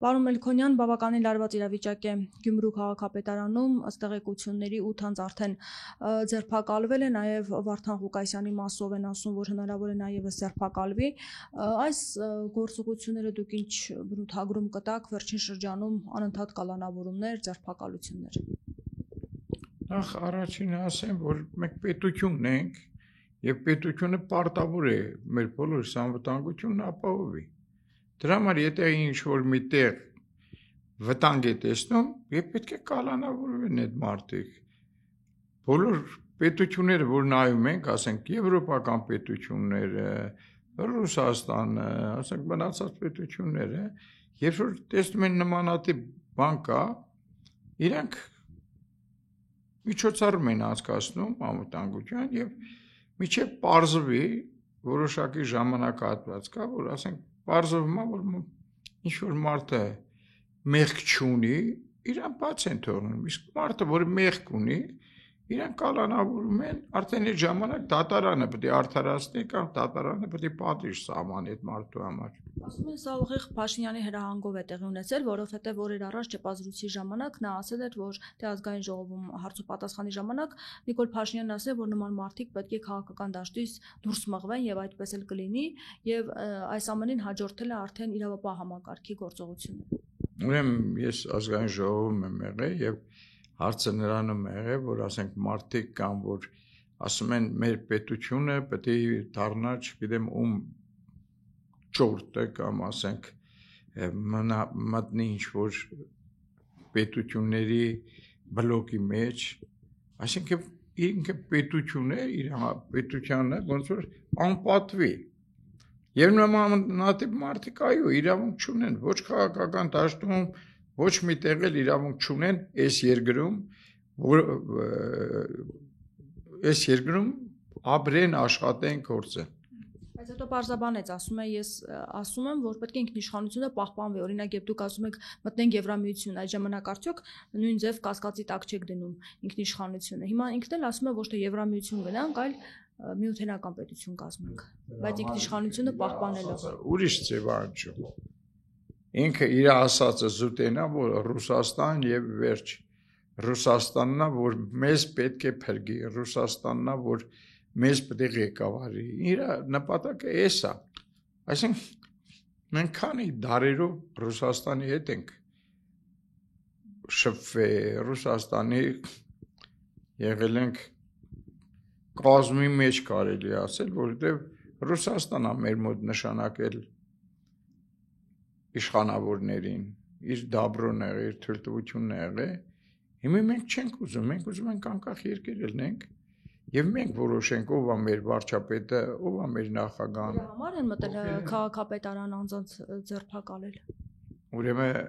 Պարոն Մելքոնյան, բավականին լարված իրավիճակ է Գյումրու քաղաքապետարանում, ըստ տեղեկությունների 8 անձ արդեն ձերբակալվել է, նաև Վարդան Ղուկասյանի մասով են ասում, որ հնարավոր է նաև ձերբակալվի։ Այս գործողությունները դուք ինչ բնութագրում կտաք վերջին շրջանում անընդհատ կալանավորումներ, ձերբակալություններ։ Նախ առաջին ասեմ, որ մենք պետություն ենք եւ պետությունը պարտավոր է մեր բոլորիս անվտանգությունն ապահովի։ Դրա համար եթե ինչ-որ միտեղ վտանգ է տեսնում, եւ պետք է կալանավորվեն այդ մարդիկ։ Բոլոր պետությունները, որ նայում ենք, ասենք եվրոպական պետությունները, Ռուսաստանը, ասենք մնացած պետությունները, երբ որ տեսնում են նմանատիպ բան կա, իրանք միջոցառում են անցկացնում անվտանգության եւ միջև պարզվի որոշակի ժամանակահատված կա, որ ասենք պարզվում է, որ ինչ-որ մարդը մեղք չունի, իրան բաց են թողնում, իսկ մարդը, որ մեղք ունի, իրան կալանավորում են, արդեն այդ ժամանակ դատարանը պետք է արդարացնի կամ դատարանը պետք է պատիժ սահմանի այդ մարդու համար։ Ասում են, սա ուղիղ Փաշինյանի հրահանգով է տեղի ունեցել, որովհետև օրեր առաջ ճեպազրույցի ժամանակ նա ասել էր, որ ազգային ժողովում հարցուպատասխանի ժամանակ Նիկոլ Փաշինյանն ասել, որ նման մարդիկ պետք է քաղաքական դաշտից դուրս մղվեն եւ այդպես էլ կլինի, եւ այս ամենին հաջորդել է արդեն իրավապահ համակարգի գործողությունը։ Ուրեմն ես ազգային ժողովում եմ եղել եւ հարցը նրանում է եղել, որ ասենք մարդիկ կան, որ ասում են մեր պետությունը պետք է դառնա, չգիտեմ, ում ճորտը կամ ասենք մտնի ինչ-որ պետությունների բլոկի մեջ, այսինքն ինքը պետություն է, իր պետությանը ոնց որ անպատվի։ Եվ նմանատիպ մարդիկ այո, իրավունք չունեն, ոչ քաղաքական դաշտում, ոչ մի տեղ էլ իրավունք չունեն այս երկրում ապրեն, աշխատեն, գործեն։ Բայց հետո պարզաբանեց, ասում է, ես ասում եմ, որ պետք է ինքնիշխանությունը պահպանվի, օրինակ երբ դուք ասում եք մտնենք Եվրամիություն, այդ ժամանակ արդյոք նույն ձև կասկածի տակ չեք դնում ինքնիշխանությունը։ Հիմա ինքն էլ ասում է, ոչ թե Եվրամիություն գնանք, այլ միութենական պետություն կազմենք, բայց ինքնիշխանությունը պահպանելով։ Ուրիշ ձև անջում։ Ինքը իր ասածը զուտենա, որ Ռուսաստան եւ վերջ։ Ռուսաստանն է, որ մեզ պետք է փրկի, Ռուսաստանն է, որ մեզ պետք է ղեկավարի։ Իր նպատակը էս է։ Այսինքն մենք քանի դարերով Ռուսաստանի հետ ենք շփվել, Ռուսաստանի եղել ենք կազմի մեջ կարելի ասել, որովհետեւ Ռուսաստանն է մեր մոտ նշանակել իշխանավորներին, իր դաբրոն եղել, իր թույլտվությունն եղել։ Հիմա մենք չենք ուզում, մենք ուզում ենք անկախ երկիր լինենք եւ մենք որոշենք ով է մեր վարչապետը, ով է մեր նախագահան։ Դրա համար են մտել քաղաքապետարան անձանց ձերբակալել։ Ուրեմն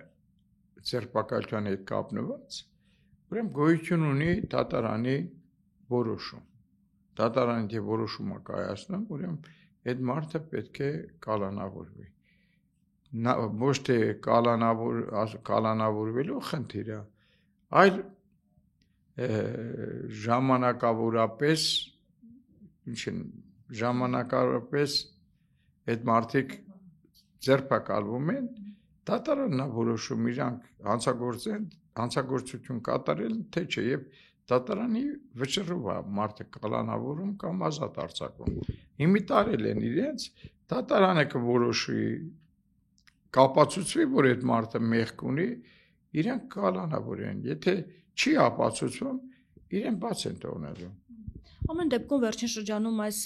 ձերբակալության հետ կապնված, ուրեմն գոյություն ունի դատարանի որոշում։ Դատարանը եթե որոշում է կայացնում, ուրեմն այդ մարդը պետք է կալանավորվի։ Ոչ թե կալանավորվելու խնդիրը, այլ ժամանակավորապես այդ մարդիկ ձերբակալվում են, դատարանն է որոշում իրանք հանցագործություն կատարել, թե չէ, եւ դատարանի վճռով է մարդը կալանավորում կամ ազատ արձակվում։ Հիմի տարել են իրենց, դատարանը կորոշի կապացուցվի, որ այդ մարդը մեղք ունի, իրենք կալանավորեն, եթե չի ապացուցվում, իրեն բաց են թողնելու։ Ամեն դեպքում վերջին շրջանում այս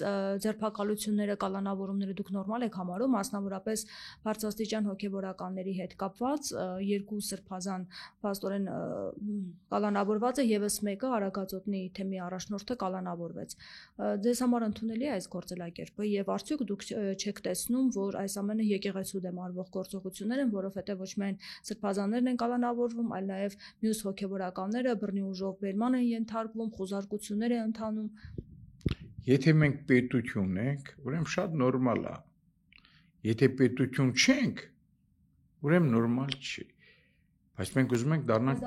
ձերբակալությունները, կալանավորումները դուք նորմալ եք համարում, մասնավորապես բարձրաստիճան հոգեվորականների հետ կապված երկու սրբազան փաստորեն կալանավորված է, եւս մեկը Արագածոտնի թեմի առաջնորդը կալանավորվեց։ Ձեզ համար ընդունելի է այս գործելակերպը եւ արդյոք դուք չեք տեսնում, որ այս ամենը եկեղեցու դեմ արվող գործողություններ են, որովհետեւ ոչ միայն սրբազաններն են կալանավորվում, այլ նաեւ մյուս հոգեվորականները բռնի ուժով բերման են ենթարկվում, խոզարկություններ են ընթանում։ Եթե մենք պետություն ենք, ուրեմն շատ նորմալ է։ Եթե պետություն չենք, ուրեմն նորմալ չի։ Բայց մենք ուզում ենք դառնանք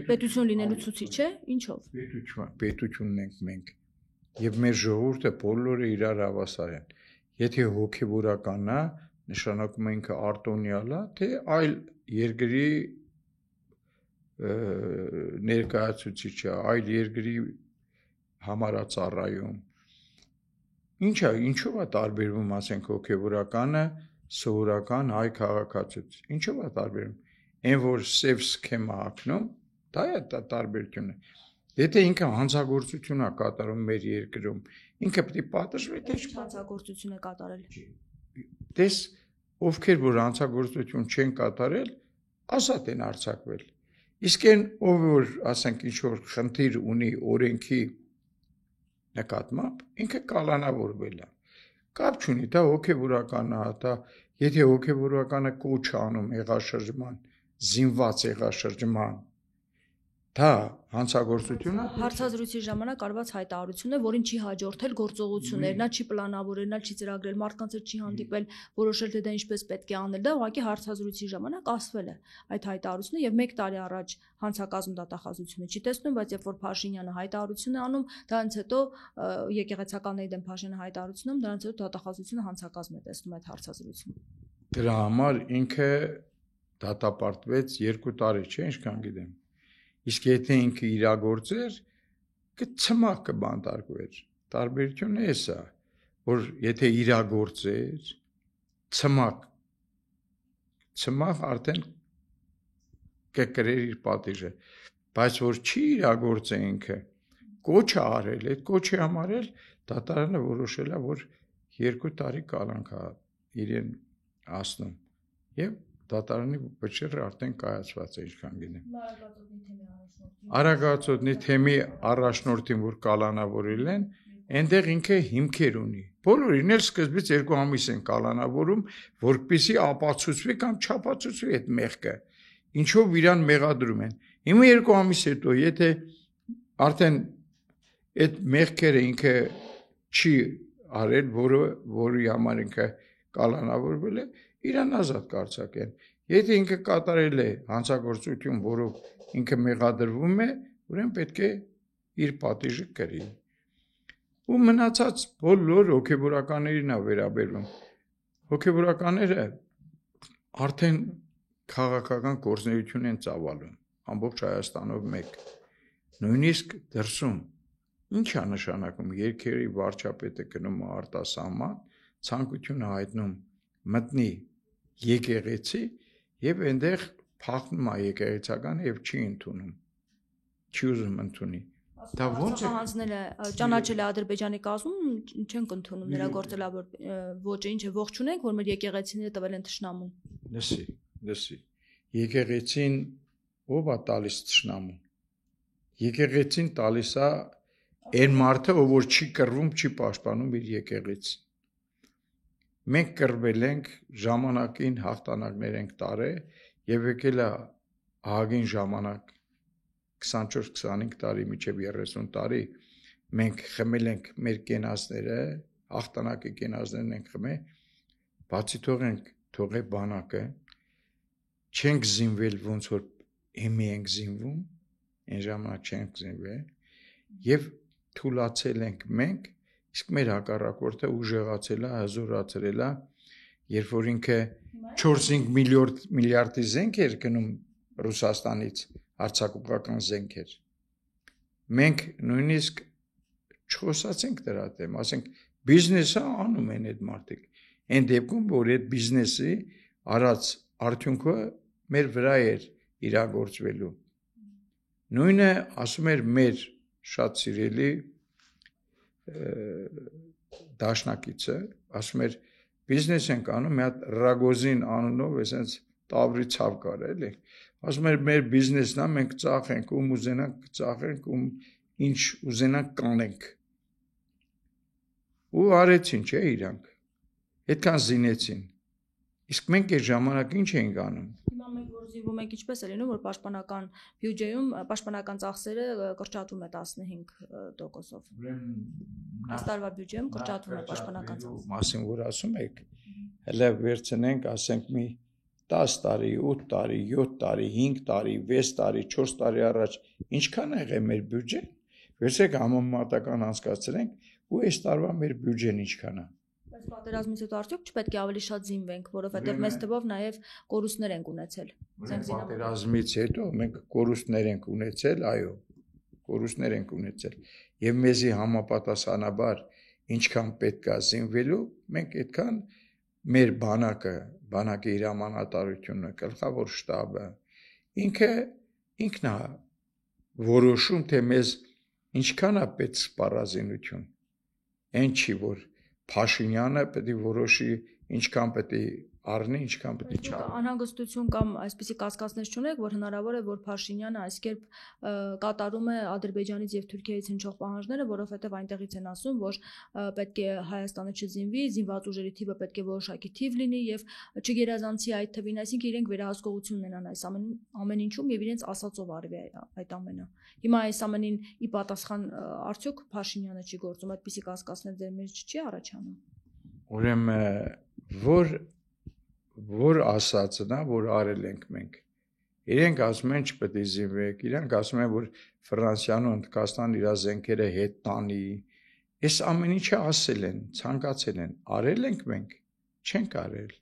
պետություն լինելու ցուցիչ է, ինչով։ Պետությունն ենք մենք։ Եվ մեր ժողովուրդը բոլորը իրար հավասար են։ Եթե հոգեվորականն է, նշանակում է ինքը արտոնյալ է, թե այլ երկրի ներկայացուցիչը, այլ երկրի համարածառայում։ Ինչով է տարբերվում, ասենք, հոգևորականը սովորական հայ քաղաքացուց։ Ինչով է տարբերվում։ Այն որ սև սքեմա ակնում, դա է տարբերությունը։ Եթե ինքը հանցագործություն է կատարում մեր երկրում, ինքը պետք է պատժվի, թե ինչ հանցագործություն է կատարել։ Տես ովքեր որ հանցագործություն չեն կատարել, ազատ են արձակվել։ Իսկ այն ով որ, ասենք, ինչ որ խնդիր ունի օրենքի նկատմամբ, ինքը կալանավորվել է։ Կապ չունի, դա հոգևորական է, դա եթե հոգևորականը կոչ անում հեղաշրջման, զինված հեղաշրջման, դա հանցագործությունը հարցազրույցի ժամանակ արված հայտարարություն է, որին չի հաջորդել գործողություններ, նա չի պլանավորել, նա չի ծրագրել, մարդկանց հետ չի հանդիպել, որոշել թե դա ինչպես պետք է անել, դա ուղղակի հարցազրույցի ժամանակ ասվել է այդ հայտարարությունը եւ 1 տարի առաջ հանցակազմ դատախազությունը չի տեսնում, բայց երբ որ Փաշինյանը հայտարարություն է անում, դրանից հետո եկեղեցականների դեմ Փաշինյանը հայտարարություն անում, դրանից հետո դատախազությունը հանցակազմ է տեսնում այդ հարցազրույցում։ Դրա համար ինքը դատապարտվեց 2 տարի, չէ՞, ինչքան գիտեմ։ Իսկ եթե ինքը իրագործեր, կցմախ կբանտարկվեր։ Տարբերությունն է սա, որ եթե իրագործեր, ցմախ արդեն կկրեր իր պատիժը, բայց որ չի իրագործել ինքը, կոչ է արել, այդ կոչի համարել դատարանը որոշել է, որ 2 տարի կալանք է իրեն ասնում եւ դատարանի վճիռը արդեն կայացված է, ինչքան գիտեմ։ Արագածոտնի թեմի առաջնորդին, որ կալանավորել են, այնտեղ ինքը հիմքեր ունի։ Բոլորին էլ սկզբից 2 ամիս են կալանավորում, որպեսզի ապացուցվի կամ չապացուցվի այդ մեղքը, ինչով իրան մեղադրում են։ Հիմա 2 ամիս հետո, եթե արդեն այդ մեղքերը ինքը չի արել, որի համար ինքը կալանավորվել է, իրան ազատ կարձակեն։ Եթե ինքը կատարել է հանցագործություն, որով ինքը մեղադրվում է, ուրեմն պետք է իր պատիժը կրի։ Ու մնացած բոլոր հոգևորականներին է վերաբերվում։ Հոգևորականները արդեն քաղաքական գործունեություն են ծավալում, ամբողջ Հայաստանով մեկ։ Նույնիսկ դրսում ինչ է նշանակում երկրի վարչապետը գնում է արտասահման, ցանկություն է հայտնում մտնի եկեղեցի եւ այնտեղ փախնում է եկեղեցականը եւ չի ընդունում։ Չի ուզում ընդունի։ Դա ոնց է հանձնել է, ճանաչել է Ադրբեջանի կազմում, չենք ընդունում նրա գործելավոր ոճը, ինչ է, ողջունենք, որ մեր եկեղեցիները տվել են թշնամուն։ Լսի։ Եկեղեցին ով է տալիս թշնամուն։ Եկեղեցին տալիս է այն մարդը, ով որ չի կռվում, չի պաշտպանում իր եկեղեցին։ Մենք կռվել ենք ժամանակին հաղթանակներ ենք տարել եւ եկել է ահագին ժամանակ 24-25 տարի մինչև 30 տարի մենք խմել ենք մեր կենացները, հաղթանակի կենացներն ենք խմել, բացի թողե բանակը, չենք զինվել ոնց որ հիմի ենք զինվում, այն ժամանակ չենք զինվել եւ թուլացել ենք մենք, իսկ մեր հակառակորդը ուժեղացել է, հզորացրել է, երբ որ ինքը 4-5 միլիարդի զենք էր գնում Ռուսաստանից, հարձակողական զենքեր։ Մենք նույնիսկ չխոսացենք դրա դեմ, ասենք բիզնեսը անում են այդ մարդիկ։ Այն դեպքում, որ այդ բիզնեսի արած արդյունքը մեր վրա էր իրագործվելու։ Նույնը ասում էր մեր շատ սիրելի դաշնակիցը, ասում էր բիզնես ենք անում, մի հատ Ռագոզին անունով, այսպես տավրի ցավ կար էլի։ Ասում էր մեր բիզնեսն է, մենք ծախենք, ում ուզենանք ծախենք, ում ինչ ուզենանք կանենք։ Ու արեցին, չէ՞ իրանք։ Այդքան զինեցին։ Իսկ մենք այդ ժամանակ ինչ էինք անում։ Հիմա մենք որ զինվում ենք, ինչպես է լինում, որ պաշտպանական բյուջեում պաշտպանական ծախսերը կրճատվում է 15%-ով։ Ուրեմն այս տարվա բյուջեում կրճատվում է պաշտպանական ծախսերը։ Մասին որ ասում եք, հələ վերցնենք, ասենք մի 10 տարի, 8 տարի, 7 տարի, 5 տարի, 6 տարի, 4 տարի առաջ ինչքան է եղել մեր բյուջեն։ Վերցրեք համեմատական անցկացրենք ու այս տարվա մեր բյուջեն ինչքան է։ Բայց պատերազմից հետո արդյոք չպետք է ավելի շատ զինվենք, որովհետև մեծ թվով նաև կորուստներ ենք ունեցել։ Պատերազմից հետո մենք կորուստներ ենք ունեցել, այո, կորուստներ ենք ունեցել։ Եվ մեզի համապատասխանաբար ինչքան պետք է զինվելու, մենք այդքան մեր բանակի հրամանատարությունը, գլխավոր շտաբը ինքն է որոշում, թե մեզ ինչքան է պետք սպառազինություն։ Այն չի, որ Փաշինյանը պետք է որոշի ինչքան պետք է առնի, ինչքան պետք է չառնի։ Անհանգստություն կամ այսպիսի կասկածներ չունեք, որ հնարավոր է, որ Փաշինյանը այս կերպ կատարում է Ադրբեջանից եւ Թուրքիայից հնչող պահանջները, որովհետեւ այնտեղից են ասում, որ պետք է Հայաստանը չզինվի, զինված ուժերի թիվը պետք է որոշակի թիվ լինի եւ չգերազանցի այդ թվին, այսինքն իրենք վերահսկողություն ունենան այս ամեն ինչում եւ իրենց ասածով արվի այդ ամենը։ Հիմա այս ամենին ի պատասխան արդյոք Փաշինյանը չի գործում, այդպիսի կասկածներ ձեր մեջ չի առաջանում։ Ուրեմն որ ասածն է, որ արել ենք մենք։ Իրենք ասում են չպետք է զինվեք, իրենք ասում են, որ Ֆրանսիան ու Հնդկաստան իր զենքերը հետ տանի։ Այս ամեն ինչը ասել են, ցանկացել են, արել ենք մենք, չենք արել։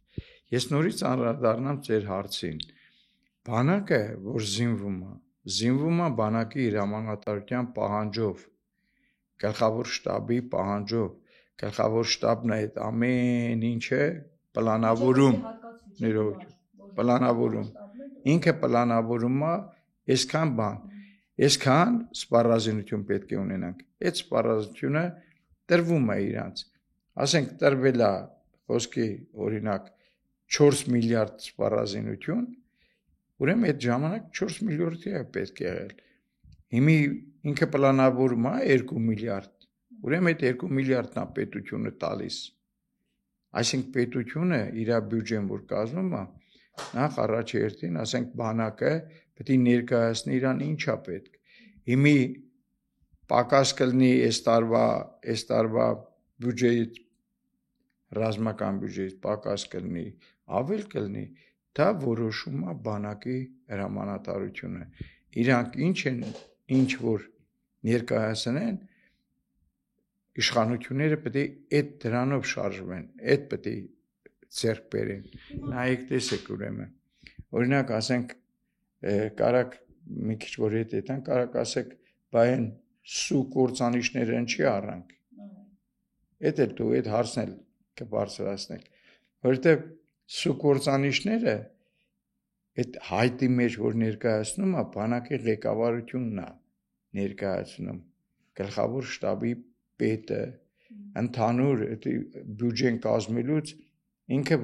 Ես նորից անդրադառնամ ձեր հարցին։ Բանակը, որ զինվում է բանակի հրամանատարության պահանջով, գլխավոր շտաբի պահանջով, գլխավոր շտաբն է այդ ամեն ինչը պլանավորում, ինքը պլանավորում է այսքան բան, այսքան սպառազինություն պետք է ունենանք, այդ սպառազինությունը տրվում է իրանց, ասենք տրվել է խոսքի օրինակ 4 միլիարդ սպառազինություն, ուրեմն այդ ժամանակ 4 միլիարդի է պետք եղել, հիմի ինքը պլանավորում է 2 միլիարդ, ուրեմն այդ 2 միլիարդն է պետությունը տալիս, այսինքն պետությունը իր բյուջեն որ կազմում է, նախ առաջերտին, ասենք բանակը պետք է ներկայացնի իրան ինչա պետք։ Հիմի պակաս կլինի այս տարվա բյուջեից ռազմական բյուջեից պակաս կլինի, ավել կլինի, դա որոշում է բանակի հրամանատարությունը։ Իրանք ինչ որ ներկայացնեն, իշխանությունները պետք է այդ դրանով շարժվեն, այդ պետք է ձեռք բերեն։ Նայեք տեսեք ուրեմն։ Օրինակ ասենք կարակ մի քիչ որ հետան կարակ ասեք, բայ այն սու կործանիչները ինչի առանք։ Այդ էլ դու այդ հարցն էլ կբարձրացնեք, որովհետև սու կործանիչները այդ հայտի մեջ որ ներկայացնում է, բանակի ղեկավարությունն է ներկայացնում, գլխավոր շտաբի պետը, ընդհանուր բյուջեն կազմելուց ինքը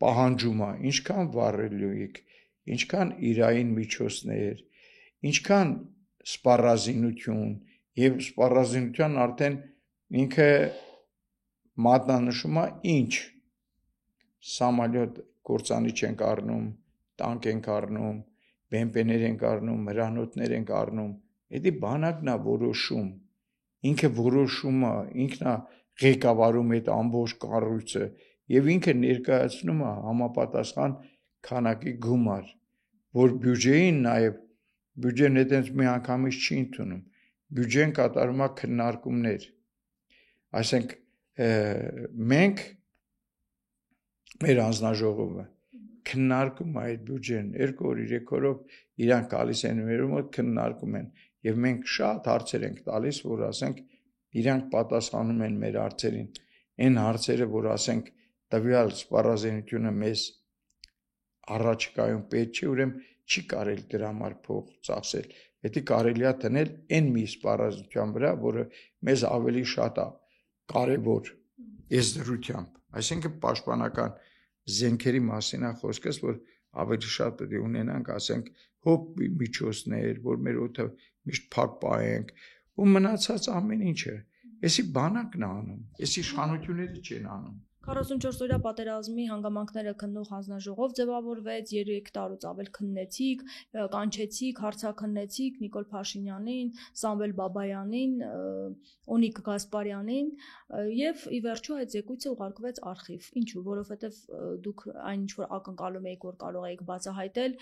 պահանջում է, ինչքան վառելու եք, ինչքան իրային միջոցներ, ինչքան սպառազինություն եւ սպառազինության արդեն ինքը մատնանշում է ինչ սամալյոտ կործանիչ ենք առնում, տանկ ենք առնում, բեմպեներ ենք առնում, հրանոթներ ենք առնում, դա բանակն է որոշում, ինքը որոշում է, ինքն է ղեկավարում այդ ամբողջ կառույցը եւ ինքը ներկայացնում է համապատասխան քանակի գումար, որ բյուջեին նաեւ բյուջեն այդպես մի անգամից չի ընդունում, բյուջեն կատարում է քննարկումներ, այսինքն մենք մեր անձնաժողովը քննարկում է այդ բյուջեն 2 օր 3 օրով իրանք գալիս են մեր մոտ քննարկում են եւ մենք շատ հարցեր ենք տալիս որ ասենք իրանք պատասխանում են մեր հարցերին այն հարցերը որ ասենք տվյալ սպառազինությունը մեզ առաջիկայում պետք չէ ուրեմն չի կարելի դրա համար փող ծախսել դա կարելի է դնել այն մի սպառազինության վրա որը մեզ ավելի շատ է կարևոր այս դրությամբ այսինքն պաշտպանական զենքերի մասին է խոսքս որ ավելի շատ պետք է ունենանք ասենք հոբ միջոցներ որ մեր օդը միշտ փակ պահենք ու մնացած ամեն ինչը էսի բանակն է անում էսի իշխանությունները չեն անում 44 օրյա պատերազմի հանգամանքները քննող հանձնաժողով ձևավորվեց 3 տարուց ավել քննեցիք, կանչեցիք, հարցաքննեցիք Նիկոլ Փաշինյանին, Սամվել Բաբայանին, Օնիկ Գասպարյանին եւ ի վերջո այդ զեկույցը ուղարկվեց արխիվ։ Ինչու՞, որովհետեւ դուք այն ինչ որ ակնկալում էիք որ կարող էիք բացահայտել,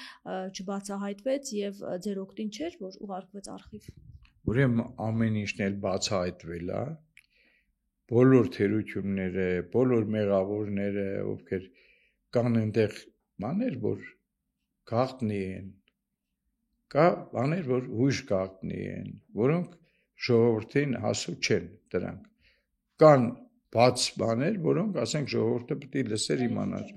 չբացահայտվեց եւ ձեր օգտին չէր որ ուղարկվեց արխիվ։ Ուրեմն ամեն ինչն էլ բացահայտվել է բոլոր թերությունները, բոլոր մեղավորները, ովքեր կան այնտեղ բաներ, որ գաղտնի են, կա բաներ, որ հույժ գաղտնի են, որոնք ժողովրդին հասու չեն դրանք։ Կան բաց բաներ, որոնք, ասենք, ժողովուրդը պետք է լսեր իմանար։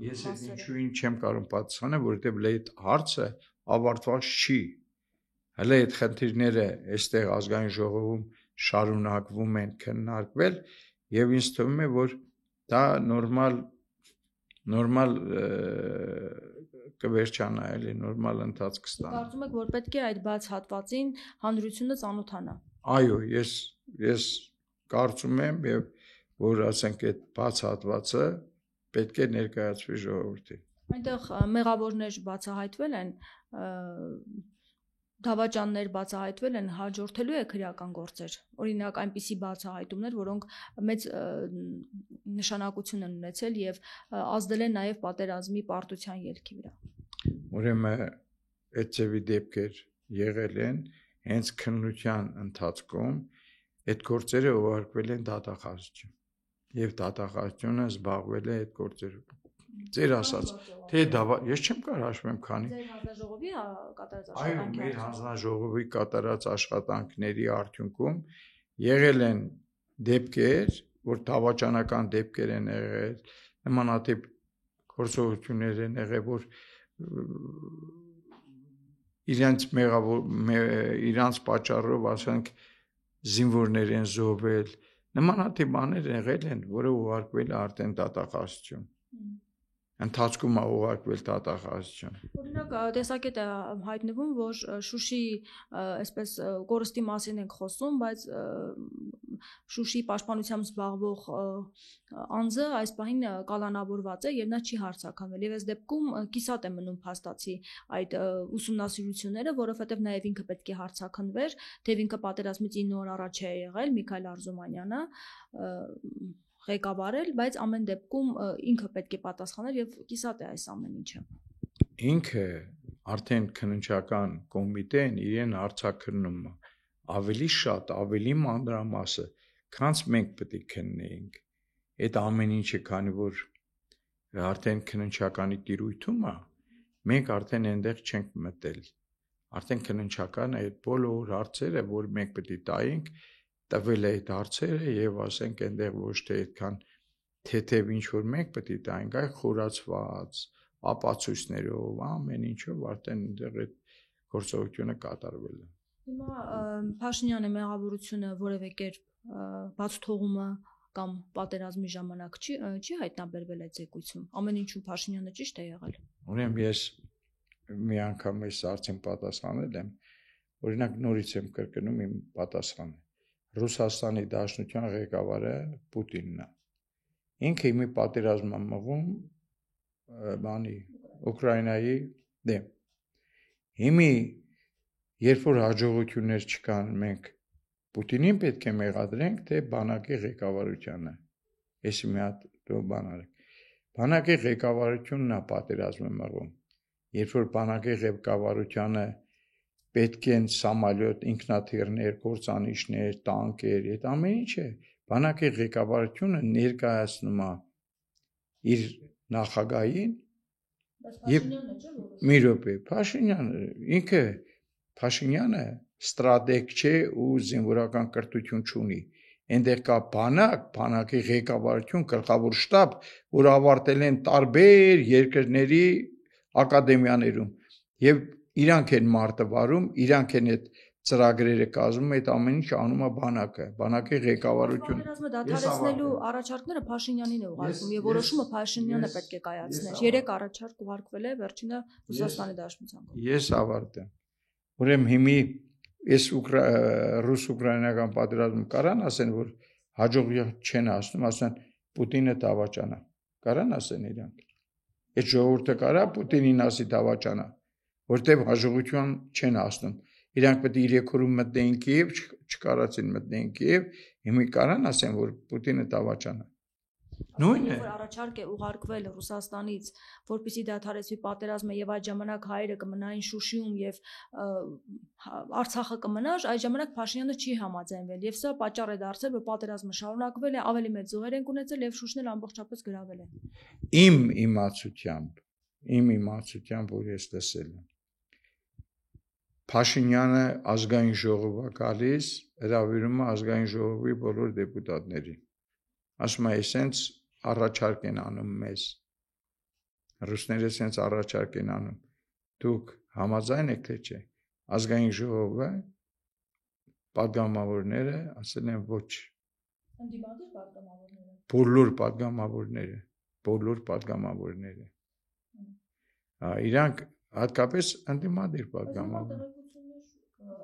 Ես այդ ինչու չեմ կարող պատասխանել, որովհետև այդ հարցը ավարտված չի։ Հələ այդ խնդիրները այստեղ ազգային ժողովում շարունակվում են քննարկվել եւ ինձ թվում է, որ դա նորմալ կվերջանա, էլի նորմալ ընթացք կստանա։ Կարծում եք, որ պետք է այդ բաց հատվածին հանրությունը ծանոթանա։ Այո, ես կարծում եմ եւ որ ասենք այդ բաց հատվածը պետք է ներկայացվի ժողովրդին։ Այնտեղ մեղավորներ բացահայտվել են, դավաճաններ բացահայտվել են, հաջորդելու է քրեական գործեր։ Օրինակ այնպիսի բացահայտումներ, որոնք մեծ նշանակություն են ունեցել եւ ազդել են նաեւ պատերազմի պարտության ելքի վրա։ Ուրեմն այդ ծավի դեպքեր եղել են հենց քննության ընթացքում, այդ գործերը ուղարկվել են դատախազություն եւ դատախազությունը զբաղվել է այդ գործերով։ Ձեր ասած, թե ես չեմ կարող հաշվեմ քանի։ Ձեր հանձնաժողովի կատարած աշխատանքի։ Այո, մեր հանձնաժողովի կատարած աշխատանքների արդյունքում եղել են դեպքեր, որ դավաճանական դեպքեր են եղել, նմանատիպ գործողություններ են եղել, որ իրանց պատճառով, ասենք, զինվորներ են զոհվել, նմանատիպ բաներ եղել են, որը ուղարկվել է արդեն դատախազություն։ Ընթացքում է ուղարկվել դատախազություն։ Օրինակ տեսակետ է հայտնվում, որ Շուշի այսպես կորստի մասին ենք խոսում, բայց Շուշի պաշտպանությամբ զբաղվող անձը այս պահին կալանավորված է եւ նա չի հարձակվել։ Եվ այս դեպքում կիսատ է մնում փաստացի այդ ուսումնասիրությունները, որովհետեւ նաեւ ինքը պետք է հարձակվեր, թեև ինքը պատերազմից 9 օր առաջ է եղել Միքայել Արզումանյանը ղեկավարել, բայց ամեն դեպքում ինքը պետք է պատասխաներ եւ կիսատ է այս ամեն ինչը։ Ինքը արդեն քննչական կոմիտեն իրեն արձակրնում է ավելի շատ, ավելի մանրամասը, քան մենք պետք է քննեինք։ Այդ ամեն ինչը, քանի որ արդեն քննչականի տիրույթում է, մենք արդեն այնտեղ չենք մտել։ Արդեն քննչականը այդ բոլոր հարցերը, որ մենք պետք է տայինք, տվել է այդ հարցերը եւ ասենք այնտեղ ոչ թե այդքան թեթև ինչ որ մենք պետք է տայինք, այլ խորացված ապացույցներով, ամեն ինչով արդեն այնտեղ այդ գործողությունը կատարվել է։ Հիմա Փաշինյանի մեղավորությունը որևէ կերպ բաց թողումը կամ պատերազմի ժամանակ չի հայտնաբերվել այդ զեկույցում։ Ամեն ինչում Փաշինյանը ճիշտ է եղել։ Ուրեմն ես մի անգամ այս հարցին պատասխանել եմ, օրինակ նորից եմ կրկնում իմ պատասխանը։ Ռուսաստանի Դաշնության ղեկավարը Պուտինն է։ Ինքը իմի պատերազմ է մղում Ուկրաինայի դեմ։ Հիմի երբ որ հաջողություններ չկան, մենք Պուտինին պետք է մեղադրենք, թե բանակի ղեկավարությանը։ Էսի մի հատ բան արեք։ Բանակի ղեկավարությունն է պատերազմը մղում։ Երբ որ բանակի ղեկավարությանը պետք են սամալյոտ, ինքնաթիռներ, կործանիչներ, տանկեր, այդ ամեն ինչը բանակի ղեկավարությունը ներկայացնում է իր նախագահին եւ մի րոպե Փաշինյանը ստրատեգ չէ ու զինվորական կրթություն չունի։ Այնտեղ կա բանակի ղեկավարություն, գլխավոր շտաբ, որ ավարտել են տարբեր երկրների ակադեմիաներում եւ իրանք են մարտը վարում, իրանք են այդ ծրագրերը կազմում, այդ ամեն ինչ անում է բանակի ղեկավարությունը։ Պատերազմը դադարեցնելու առաջարկները Փաշինյանին է ուղարկում եւ որոշումը Փաշինյանը պետք է կայացներ։ 3 առաջարկ ուղարկվել է, վերջինը Ռուսաստանի Դաշնության կողմից։ Ես ավարտեմ։ Ուրեմն հիմի այս ռուս-ուկրաինական պատերազմում կարան ասեն, որ հաջողություն չեն ասում, ասեն Պուտինը դավաճան է։ Կարան ասեն իրանք։ Այդ ժողովուրդը կարա Պուտինին ասի դավաճան է, որտեղ հաջողություն չեն ասում։ Իրանք պետք է 3 օրում մտնեին Կիև, չկարացին մտնեին Կիև, հիմա կարան ասեն, որ Պուտինը դավաճան է։ Նույնն է։ Որ առաջարկ է ուղարկվել Ռուսաստանից, որպեսզի դադարեցվի պատերազմը եւ այդ ժամանակ հայերը կմնային Շուշիում եւ Արցախը կմնար, այդ ժամանակ Փաշինյանը չի համաձայնվել եւ սա պատճառ է դարձել, որ պատերազմը շարունակվել է, ավելի մեծ զոհեր են ունեցել եւ Շուշն էլ ամբողջապես գրավել է։ Իմ իմացությամբ, որ ես տեսել եմ, Փաշինյանը ազգային ժողով է գալիս, հրավիրում է ազգային ժողովի բոլոր դեպուտատներին։ Ասում է, «Էսենց առաջարկ են անում մեզ»։ Ռուսները էսենց առաջարկ են անում։ Դուք համաձայն եք թե չէ։ Ազգային ժողովը падգամավորները ասել են ոչ։ Ընդդիմադիր падգամավորները։ Բոլոր падգամավորները։ Իրանք հատկապես ընդդիմադիր падգամավորներ։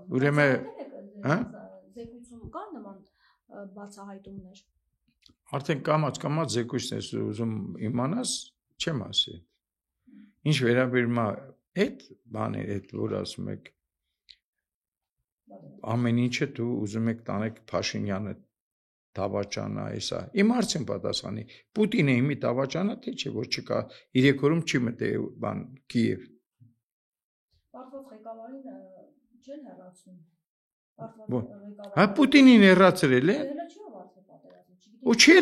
Ուրեմն, զեկույցում կան նման բացահայտումներ։ Արդեն կամաց զեկույցն ես ուզում իմանաս, չեմ ասի։ Ինչ վերաբերում է այդ բանի, այդ որ ասում եք, ամեն ինչը դու ուզում եք տանեք Փաշինյանը դավաճանա, էսա։ Իմ հարցին պատասխանի, Պուտինը հիմի դավաճանա թե չէ, որ չկա, 3 օրում չի մտե բան Կիև։ Պարտված ղեկավարին չեն հեռացնում։ Հա Պուտինին հեռացրել է։ Ու չի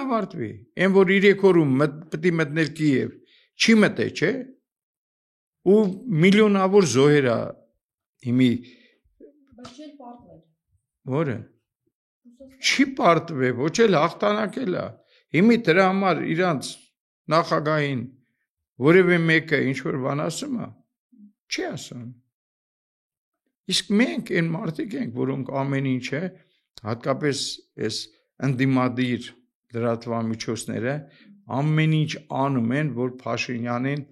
ավարտվի։ Այն որ 3 օրում պետք է մտներ Կիև, չի մտե, չէ։ Ու միլիոնավոր զոհեր է հիմի։ Բայց չի պարտվել։ Որը։ Չի պարտվել, ոչ էլ հաղթանակել է։ Հիմի դրա համար իրանց նախագահին որևէ մեկը ինչ որ բան ասում է, չի ասում։ Իսկ մենք այն մարդիկ ենք, որոնք ամեն ինչը, հատկապես այս ընդդիմադիր լրատվամիջոցները ամեն ինչ անում են, որ Փաշինյանին,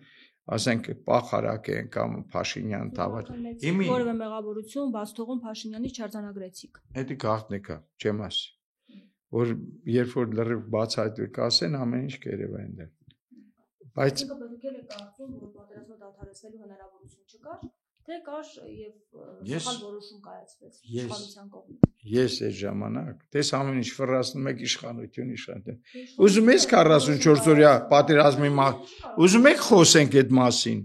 ասենք, պախարակեն կամ Փաշինյան դավաճան։ Հիմի որևէ մեղավորություն բաց թողում Փաշինյանի չարձանագրեցիք։ Դա գաղտնիք է, չեմ ասի։ Որ երբ որ լրիվ բացահայտվի կասեն, ամեն ինչ կերևա այնտեղ։ Բայց դուք եք կարծում, որ պատերազմը դադարեցնելու հնարավորություն չկար, թե կար եւ սխալ որոշում կայացվեց իշխանության կողմից։ Ես այդ ժամանակ, դες ամեն ինչ ֆռացնում եք իշխանություն։ Ուզում եք 44 օրյա պատերազմի ուզում եք խոսենք այդ մասին։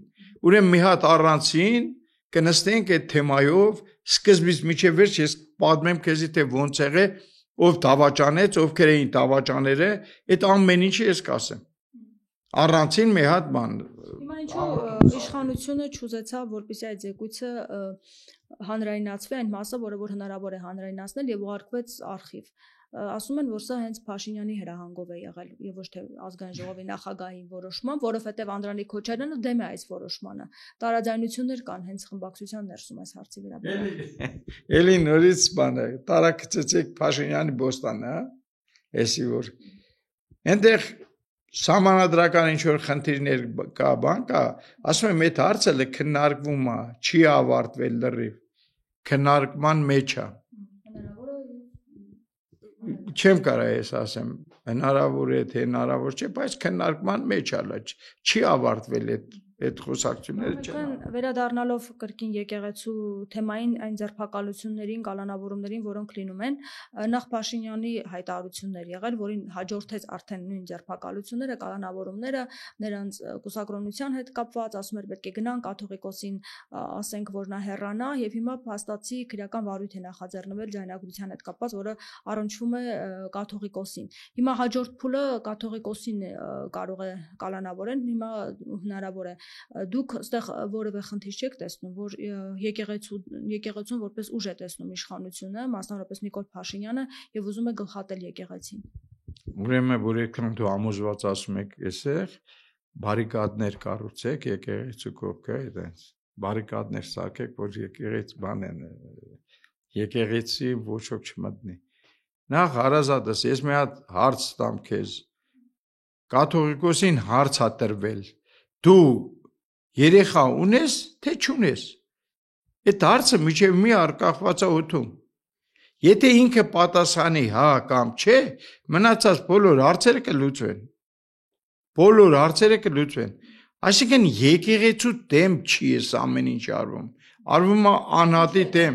Ուրեմն մի հատ առանցին կնստենք այդ թեմայով, սկզբից մինչև վերջ ես պատմեմ քեզի թե ոնց եղե, ով դավաճանեց, ովքեր էին դավաճաները, այդ ամեն ինչը ես կասեմ։ Առանցին մի հատ բան։ Հիմա ինչու իշխանությունը չուզեցավ, որպեսզի այդ զեկույցը հանրայնացվի այն մասը, որը որ հնարավոր է հանրայնացնել եւ ուղարկվեց արխիվ։ Ասում են, որ սա հենց Փաշինյանի հրահանգով է եղել եւ ոչ թե ազգային ժողովի նախագահի որոշման, որովհետեւ Անդրանիկ Քոչարյանը դեմ է այս որոշմանը։ Տարաձայնություններ կան հենց խմբակցության ներսում այս հարցի վերաբերյալ։ Էլի նորից բանը, տարակցեցեք Փաշինյանի բոստանը, հա։ Էսի որ այնտեղ Սահմանադրական ինչ-որ խնդիրներ կա, բան կա, ասում եմ, այդ հարցը քննարկվում է, չի ավարտվել լրիվ, քննարկման մեջ է։ Չեմ կարող ես ասեմ, հնարավոր է, թե հնարավոր չէ, բայց քննարկման մեջ է, չի ավարտվել այդ խոսակցությունները չեն։ Վերադառնալով կրկին եկեղեցու թեմային այն ձերբակալություններին, կալանավորումներին, որոնք լինում են, նախ Փաշինյանի հայտարարություններ եղել, որին հաջորդեց արդեն նույն ձերբակալությունները, կալանավորումները, նրանց կուսակրոնության հետ կապված, ասում էր պետք է գնան կաթողիկոսին, ասենք, որ նա հեռանա, եւ հիմա փաստացի քրեական վարույթ է նախաձեռնվել ձայնագրության հետ կապված, որը առնչվում է կաթողիկոսին։ Հիմա հաջորդ փուլը կաթողիկոսին կարող է կալանավորեն, հիմա հնարավոր է դուք այստեղ որևէ խնդիր չեք տեսնում, որ եկեղեցուն որպես ուժ է տեսնում իշխանությունը, մասնավորապես Նիկոլ Փաշինյանը եւ ուզում է գլխատել եկեղեցին։ Ուրեմն որ եկան դու ամոզված ասում եք, էսեղ բարիկադներ կառուցեք եկեղեցու կողքը, այդպես բարիկադներ սարքեք, որ եկեղեցի բան են, եկեղեցի ոչ ոք չմտնի։ Նախ հարազատս, ես մի հատ հարց տամ քեզ։ Կաթողիկոսին հարց է տրվել։ Դու երեխա ունես, թե չունես։ Այդ հարցը միջև մի արկախված է օդում։ Եթե ինքը պատասխանի հա կամ չէ, մնացած բոլոր հարցերը կլուծվեն։ Բոլոր հարցերը կլուծվեն։ Այսինքն եկեղեցու դեմ չի էս ամեն ինչ արվում։ Արվում է անհատի դեմ։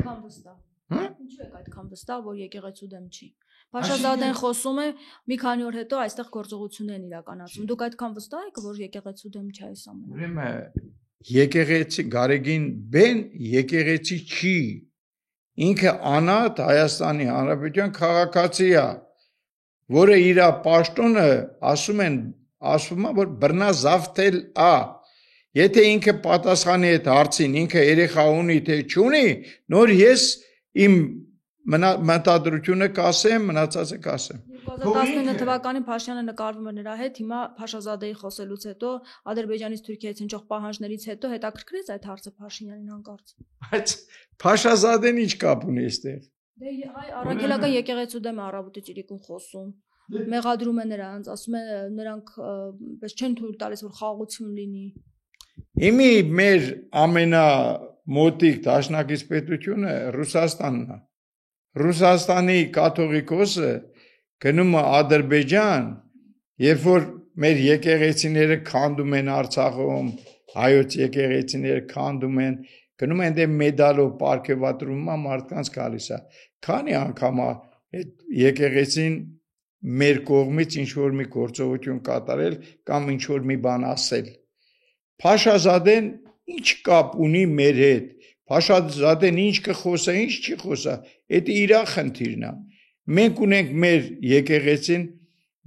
Ինչու է այդքան վստահ, որ եկեղեցու դեմ չի։ Փաշազադեն խոսում է մի քանի օր հետո այստեղ գործողություններ են իրականացում։ Դուք այդքան վստահ եք, որ եկեղեցու դեմ չի այս ամենը։ Ուրեմն եկեղեցի Գարեգին բեն եկեղեցի չի։ Ինքը անհատ Հայաստանի Հանրապետության քաղաքացի է, որը իր պաշտոնը ասում է, որ բռնազավթել է։ Եթե ինքը պատասխանի այդ հարցին, ինքը երեխա ունի թե չունի, նոր ես իմ մտադրությունը կասեմ, մնացածը կասեմ։ 2019 թվականին Փաշինյանը նկարվում էր նրա հետ, հիմա Փաշազադեի խոսելուց հետո, Ադրբեջանից Թուրքիայից հնչող պահանջներից հետո հետաքրքրեց այդ հարցը Փաշինյանին հանկարծ։ Բայց Փաշազադեն ինչ կապ ունի այստեղ։ Դե հայ առաքելական եկեղեցու դեմ առավոտից իրիկուն խոսում, մեղադրում է նրանց, ասում է նրանք պես չեն թույլ տալիս որ խաղաղություն լինի։ Իմի մեր ամենամոտիկ դաշնակից պետությունը Ռուսաստանն է։ Ռուսաստանի կաթողիկոսը գնում է Ադրբեջան, երբ որ մեր եկեղեցիները քանդում են Արցախում, հայոց եկեղեցիները քանդում են, գնում են դե մեդալով պարգևատրում է մարդկանց գալիս է։ Քանի անգամ է այդ եկեղեցին մեր կողմից ինչ որ մի գործողություն կատարել կամ ինչ որ մի բան ասել։ Փաշազադեն ինչ կապ ունի մեր հետ։ Փաշազադեն ինչ կխոսա, ինչ չի խոսա, դա իր խնդիրն է։ Մենք ունենք մեր եկեղեցին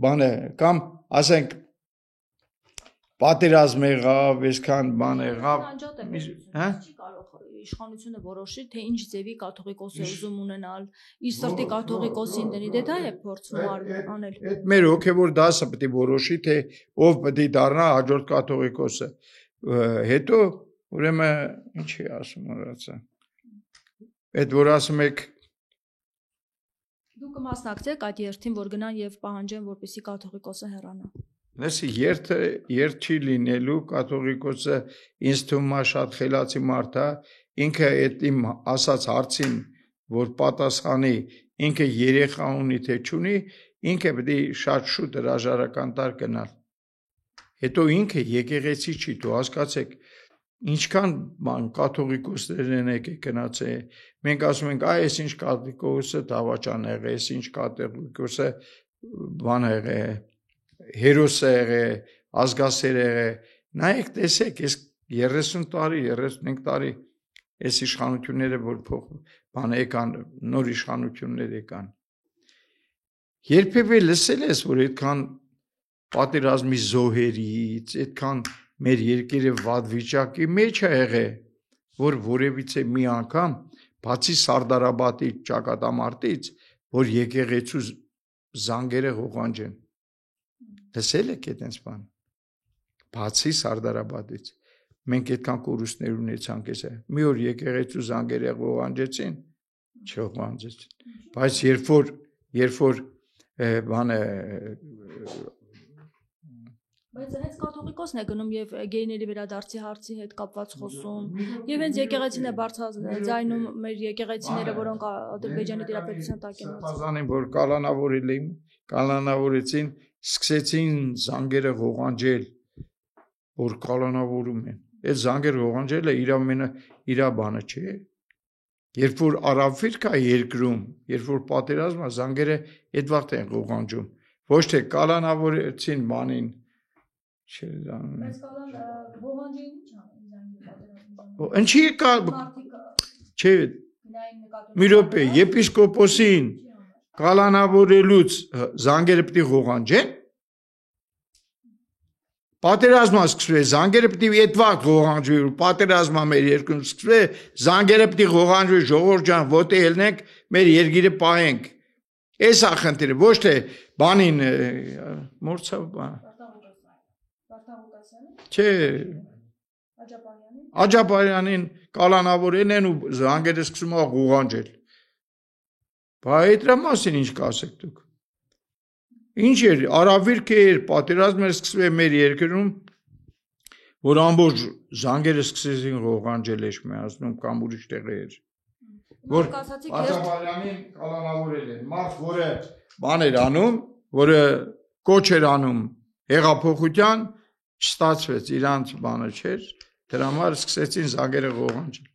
բանը կամ ասենք պատերազմ եղավ, այսքան բան եղավ, հա? Չի կարող իշխանությունը որոշի, թե ինչ ձևի կաթողիկոս է ուզում ունենալ, իր սրտի կաթողիկոսին դնի, դա է փորձում անել։ Այդ մեր հոգևոր դասը պետք է որոշի, թե ով պետք է դառնա հաջորդ կաթողիկոսը։ Հետո ուրեմն ինչի ասում օրացա։ Այդ որ ասում եք դուք կմասնակցեք այդ երթին, որ գնան եւ պահանջեն, որպեսզի կաթողիկոսը հեռանա։ Լսի, երթ չի լինելու, կաթողիկոսը ինձ թվում է շատ խելացի մարդ է, ինքը այդ իմ ասած հարցին, որ պատասխանի, ինքը երեխա ունի թե չունի, ինքը պետք է շատ շուտ հրաժարական տար գնալ։ Հետո ինքը եկեղեցի չի, դու հասկացեք, ինչքան բան կաթողիկոսներ են եկել գնացել։ Մենք ասում ենք, այս ինչ կաթողիկոսը դավաճան եղել, այս ինչ կաթողիկոսը բան եղել, հերոս է եղել, ազգասեր է եղել։ Նայեք, տեսեք, այս 30 տարի, 35 տարի այս իշխանությունները որ բան եկան, նոր իշխանություններ եկան։ Երբևէ լսել ես, որ այդքան պատերազմի զոհերից, այդքան մեր երկիրը վատ վիճակի մեջ է եղել, որ որևիցե մի անգամ բացի Սարդարաբադի ճակատամարտից, որ եկեղեցու զանգերը ղողանջեն։ Լսել եք այդպես բան։ Բացի Սարդարաբադից մենք այդքան կորուստներ ունեցանք էսա։ Մի օր եկեղեցու զանգերը ղողանջեցին, չղողանջեցին։ Բայց երբ որ բանը Բայց հենց կաթողիկոսն է գնում եւ գեյների վերադարձի հարցի հետ կապված խոսում եւ հենց եկեղեցին է բարձրաձայնում մեր եկեղեցիները, որոնք Ադրբեջանի դիապետության տակ են։ Բազանին որ կալանավորեցին, սկսեցին զանգերը ղողանջել, որ կալանավորում են։ Այդ զանգերը ղողանջելը իր բանը չէ։ Երբ որ արաբվիր կա երկրում, երբ որ պատերազմ է, զանգերը այդ վաղտ են ղողանջում։ Ոչ թե կալանավորեցին բանին Բայց կալան ղողանջին ինչ անեն զանգի պատերազմի։ Ինչի կա չէ մի րոպե եպիսկոպոսին կալանավորելուց զանգերը պետք է ղողանջեն։ Պատերազմը սկսվել է, զանգերը պետք է այդ վաղ ղողանջվի, պատերազմը մեր երկրում սկսվել է, զանգերը պետք է ղողանջվի, ժողովուրդ ջան, ոտե ելնենք, մեր երկիրը պահենք։ Էս է խնդիրը, ոչ թե բանին մորցավ բան։ Չէ։ Աջապարյանին կալանավորել են ու զանգերը սկսում է ղողանջել։ Բայց այդ մասին ինչ կասեք դուք։ Ինչ էր, արավիրք էր, պատերազմը սկսվել մեր երկրում, որ ամբողջ զանգերը սկսեցին ղողանջել Էջմիածնում կամ ուրիշ տեղեր։ Որ Աջապարյանին կալանավորել են, մարդ, որը բան էր անում, որը կոչ էր անում հեղափոխության, չստացվեց, իրանց բանը չէր, դրա համար սկսեցին զանգերը ղողանջել։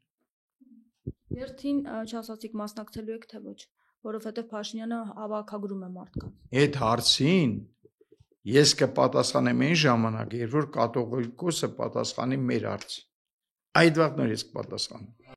Երթին չասացիք մասնակցելու եք թե ոչ։ որովհետև Փաշինյանը հավաքագրում է մարդկանց։ Այդ հարցին ես կպատասխանեմ այն ժամանակ, երբ որ կատողիկոսը պատասխանի մեր հարցին։ Այդ վաղն ես կպատասխանեմ։